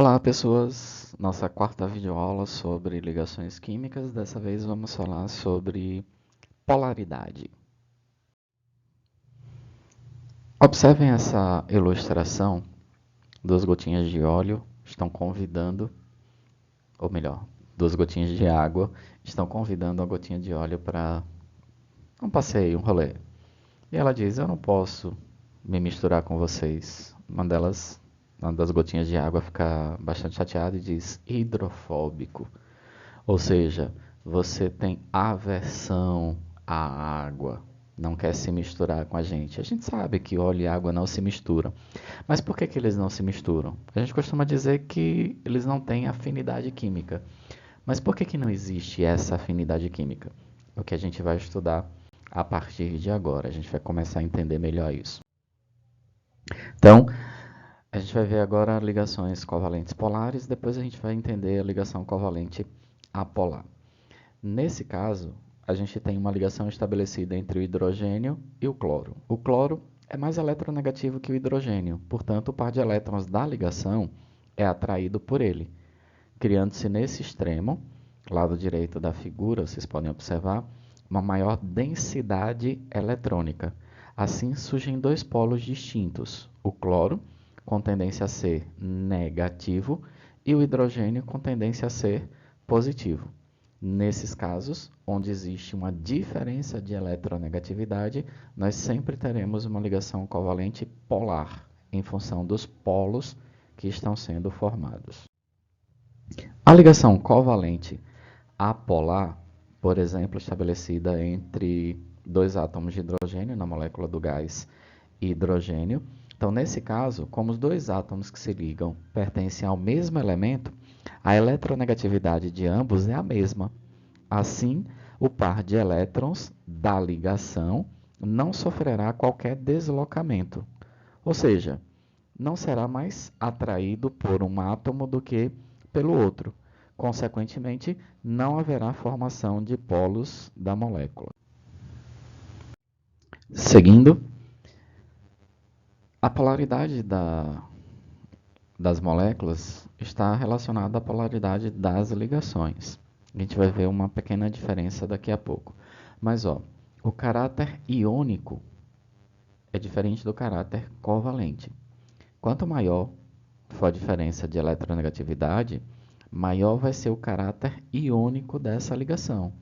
Olá, pessoas! Nossa quarta videoaula sobre ligações químicas. Dessa vez vamos falar sobre polaridade. Observem essa ilustração. Duas gotinhas de óleo estão convidando, ou melhor, duas gotinhas de água estão convidando a gotinha de óleo para um passeio, um rolê. E ela diz: eu não posso me misturar com vocês. Uma das gotinhas de água fica bastante chateada e diz: hidrofóbico. Ou seja, você tem aversão à água, não quer se misturar com a gente. A gente sabe que óleo e água não se misturam. Mas por que que eles não se misturam? A gente costuma dizer que eles não têm afinidade química. Mas por que que não existe essa afinidade química? O que a gente vai estudar a partir de agora. A gente vai começar a entender melhor isso. Então, a gente vai ver agora ligações covalentes polares, depois a gente vai entender a ligação covalente apolar. Nesse caso, a gente tem uma ligação estabelecida entre o hidrogênio e o cloro. O cloro é mais eletronegativo que o hidrogênio, portanto, o par de elétrons da ligação é atraído por ele, criando-se nesse extremo, lado direito da figura, vocês podem observar, uma maior densidade eletrônica. Assim surgem dois polos distintos, o cloro, com tendência a ser negativo, e o hidrogênio, com tendência a ser positivo. Nesses casos, onde existe uma diferença de eletronegatividade, nós sempre teremos uma ligação covalente polar, em função dos polos que estão sendo formados. A ligação covalente apolar, por exemplo, estabelecida entre dois átomos de hidrogênio na molécula do gás hidrogênio. Então, nesse caso, como os dois átomos que se ligam pertencem ao mesmo elemento, a eletronegatividade de ambos é a mesma. Assim, o par de elétrons da ligação não sofrerá qualquer deslocamento, ou seja, não será mais atraído por um átomo do que pelo outro. Consequentemente, não haverá formação de polos da molécula. Seguindo, a polaridade das moléculas está relacionada à polaridade das ligações. A gente vai ver uma pequena diferença daqui a pouco. Mas, o caráter iônico é diferente do caráter covalente. Quanto maior for a diferença de eletronegatividade, maior vai ser o caráter iônico dessa ligação.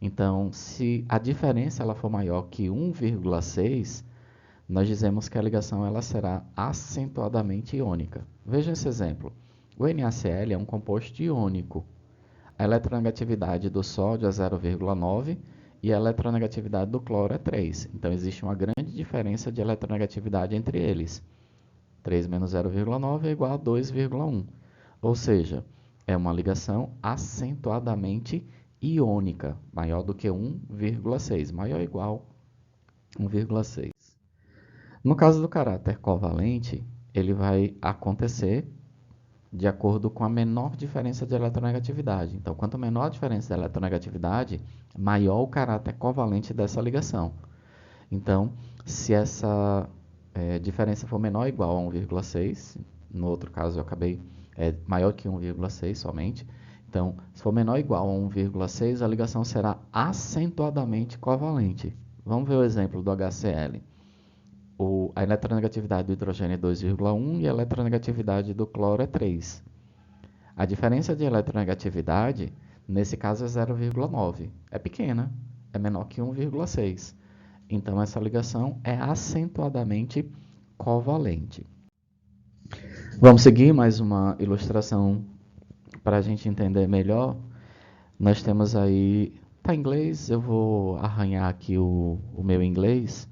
Então, se a diferença ela for maior que 1,6, nós dizemos que a ligação ela será acentuadamente iônica. Veja esse exemplo. O NaCl é um composto iônico. A eletronegatividade do sódio é 0,9 e a eletronegatividade do cloro é 3. Então, existe uma grande diferença de eletronegatividade entre eles. 3 menos 0,9 é igual a 2,1. Ou seja, é uma ligação acentuadamente iônica, maior do que 1,6, maior ou igual a 1,6. No caso do caráter covalente, ele vai acontecer de acordo com a menor diferença de eletronegatividade. Então, quanto menor a diferença de eletronegatividade, maior o caráter covalente dessa ligação. Então, se essa diferença for menor ou igual a 1,6, no outro caso eu acabei maior que 1,6 somente, então, se for menor ou igual a 1,6, a ligação será acentuadamente covalente. Vamos ver o exemplo do HCl. A eletronegatividade do hidrogênio é 2,1 e a eletronegatividade do cloro é 3. A diferença de eletronegatividade, nesse caso, é 0,9. É pequena, é menor que 1,6. Então, essa ligação é acentuadamente covalente. Vamos seguir mais uma ilustração para a gente entender melhor. Nós temos aí, está em inglês, eu vou arranhar aqui o meu inglês.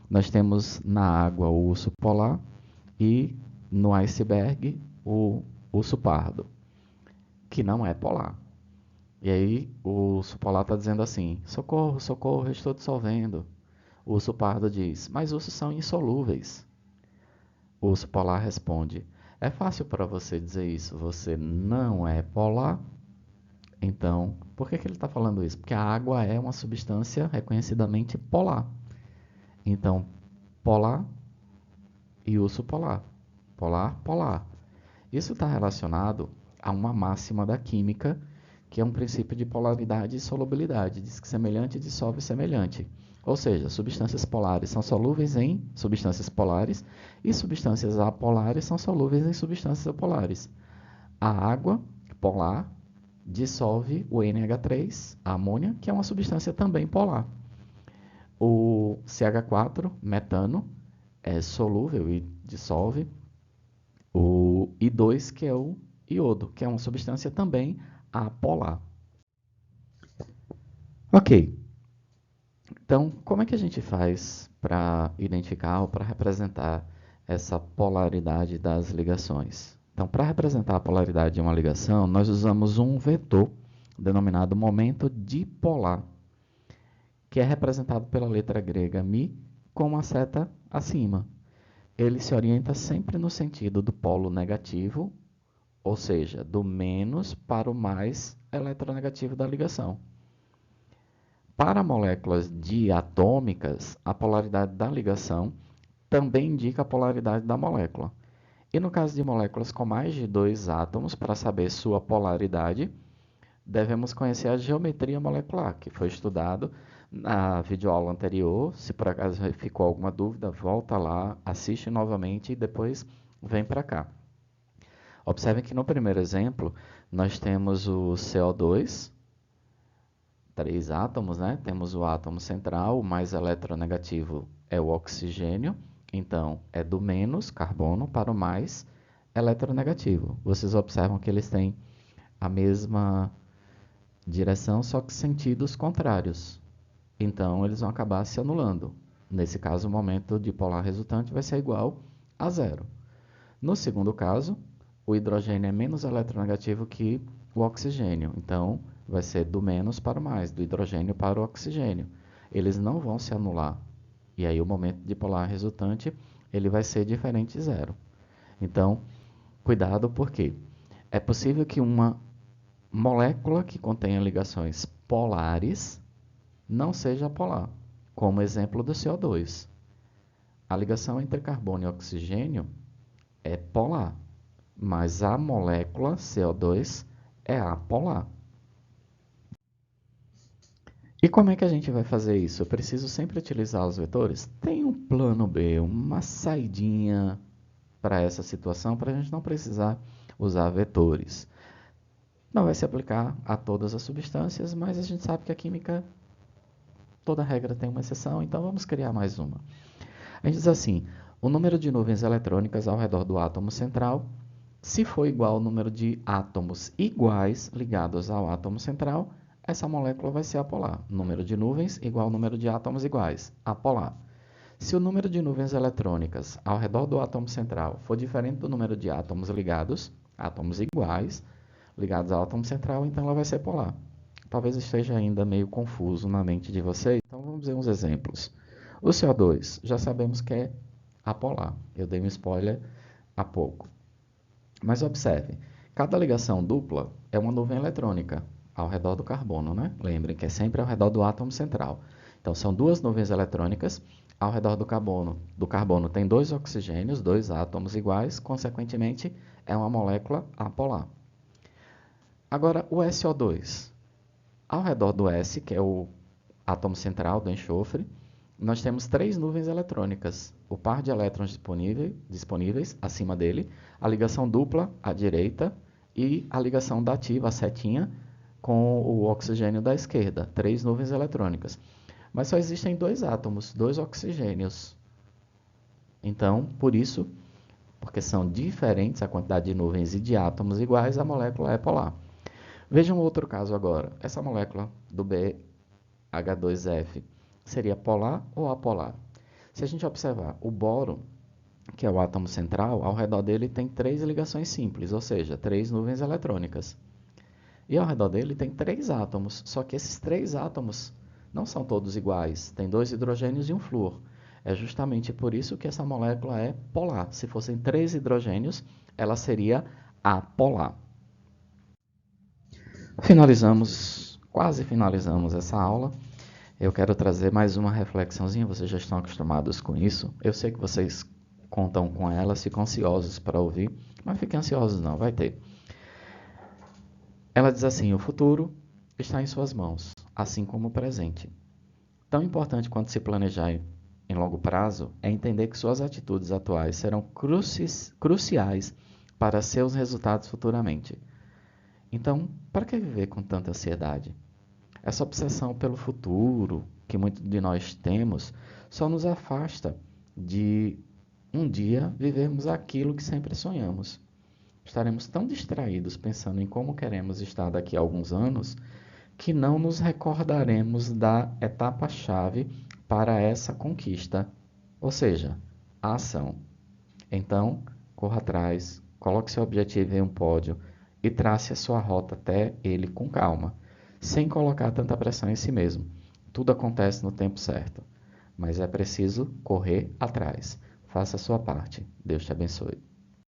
Nós temos na água o urso polar e no iceberg o urso pardo, que não é polar. E aí o urso polar está dizendo assim: socorro, socorro, eu estou dissolvendo. O urso pardo diz: mas ursos são insolúveis. O urso polar responde: é fácil para você dizer isso, você não é polar. Então, por que ele está falando isso? Porque a água é uma substância reconhecidamente polar. Então, polar e urso polar. Polar, polar. Isso está relacionado a uma máxima da química, que é um princípio de polaridade e solubilidade. Diz que semelhante dissolve semelhante. Ou seja, substâncias polares são solúveis em substâncias polares e substâncias apolares são solúveis em substâncias apolares. A água polar dissolve o NH3, a amônia, que é uma substância também polar. O CH4, metano, é solúvel e dissolve o I2, que é o iodo, que é uma substância também apolar. Ok, então como é que a gente faz para identificar ou para representar essa polaridade das ligações? Então, para representar a polaridade de uma ligação, nós usamos um vetor denominado momento dipolar, que é representado pela letra grega mi com uma seta acima. Ele se orienta sempre no sentido do polo negativo, ou seja, do menos para o mais eletronegativo da ligação. Para moléculas diatômicas, a polaridade da ligação também indica a polaridade da molécula. E no caso de moléculas com mais de 2 átomos, para saber sua polaridade, devemos conhecer a geometria molecular, que foi estudado na videoaula anterior. Se por acaso ficou alguma dúvida, volta lá, assiste novamente e depois vem para cá. Observem que no primeiro exemplo, nós temos o CO2, 3 átomos, né? Temos o átomo central, o mais eletronegativo é o oxigênio, então é do menos carbono para o mais eletronegativo. Vocês observam que eles têm a mesma direção, só que sentidos contrários. Então, eles vão acabar se anulando. Nesse caso, o momento dipolar resultante vai ser igual a zero. No segundo caso, o hidrogênio é menos eletronegativo que o oxigênio. Então, vai ser do menos para o mais, do hidrogênio para o oxigênio. Eles não vão se anular. E aí, o momento dipolar resultante ele vai ser diferente de zero. Então, cuidado, porque é possível que uma molécula que contenha ligações polares não seja polar, como exemplo do CO2. A ligação entre carbono e oxigênio é polar, mas a molécula CO2 é apolar. E como é que a gente vai fazer isso? Eu preciso sempre utilizar os vetores? Tem um plano B, uma saidinha para essa situação, para a gente não precisar usar vetores. Não vai se aplicar a todas as substâncias, mas a gente sabe que a química, toda regra tem uma exceção, então vamos criar mais uma. A gente diz assim, o número de nuvens eletrônicas ao redor do átomo central, se for igual ao número de átomos iguais ligados ao átomo central, essa molécula vai ser apolar. Número de nuvens igual ao número de átomos iguais, apolar. Se o número de nuvens eletrônicas ao redor do átomo central for diferente do número de átomos ligados, átomos iguais, ligados ao átomo central, então ela vai ser polar. Talvez esteja ainda meio confuso na mente de vocês, então vamos ver uns exemplos. O CO2, já sabemos que é apolar. Eu dei um spoiler há pouco. Mas observe, cada ligação dupla é uma nuvem eletrônica ao redor do carbono, né? Lembrem que é sempre ao redor do átomo central. Então, são duas nuvens eletrônicas ao redor do carbono. Do carbono tem 2 oxigênios, 2 átomos iguais, consequentemente, é uma molécula apolar. Agora, o SO2. Ao redor do S, que é o átomo central do enxofre, nós temos 3 nuvens eletrônicas. O par de elétrons disponíveis acima dele, a ligação dupla à direita e a ligação dativa, a setinha, com o oxigênio da esquerda. 3 nuvens eletrônicas. Mas só existem 2 átomos, 2 oxigênios. Então, por isso, porque são diferentes a quantidade de nuvens e de átomos iguais, a molécula é polar. Vejam outro caso agora. Essa molécula do BH2F seria polar ou apolar? Se a gente observar o boro, que é o átomo central, ao redor dele tem 3 ligações simples, ou seja, 3 nuvens eletrônicas. E ao redor dele tem 3 átomos, só que esses 3 átomos não são todos iguais, tem 2 hidrogênios e um flúor. É justamente por isso que essa molécula é polar. Se fossem 3 hidrogênios, ela seria apolar. Quase finalizamos essa aula. Eu quero trazer mais uma reflexãozinha, vocês já estão acostumados com isso. Eu sei que vocês contam com ela, ficam ansiosos para ouvir, Mas fiquem ansiosos não, vai ter. Ela diz assim: o futuro está em suas mãos, assim como o presente. Tão importante quanto se planejar em longo prazo é entender que suas atitudes atuais serão cruciais para seus resultados futuramente. Então, para que viver com tanta ansiedade? Essa obsessão pelo futuro que muitos de nós temos só nos afasta de um dia vivermos aquilo que sempre sonhamos. Estaremos tão distraídos pensando em como queremos estar daqui a alguns anos que não nos recordaremos da etapa-chave para essa conquista, ou seja, a ação. Então, corra atrás, coloque seu objetivo em um pódio e trace a sua rota até ele com calma, sem colocar tanta pressão em si mesmo. Tudo acontece no tempo certo, mas é preciso correr atrás. Faça a sua parte. Deus te abençoe.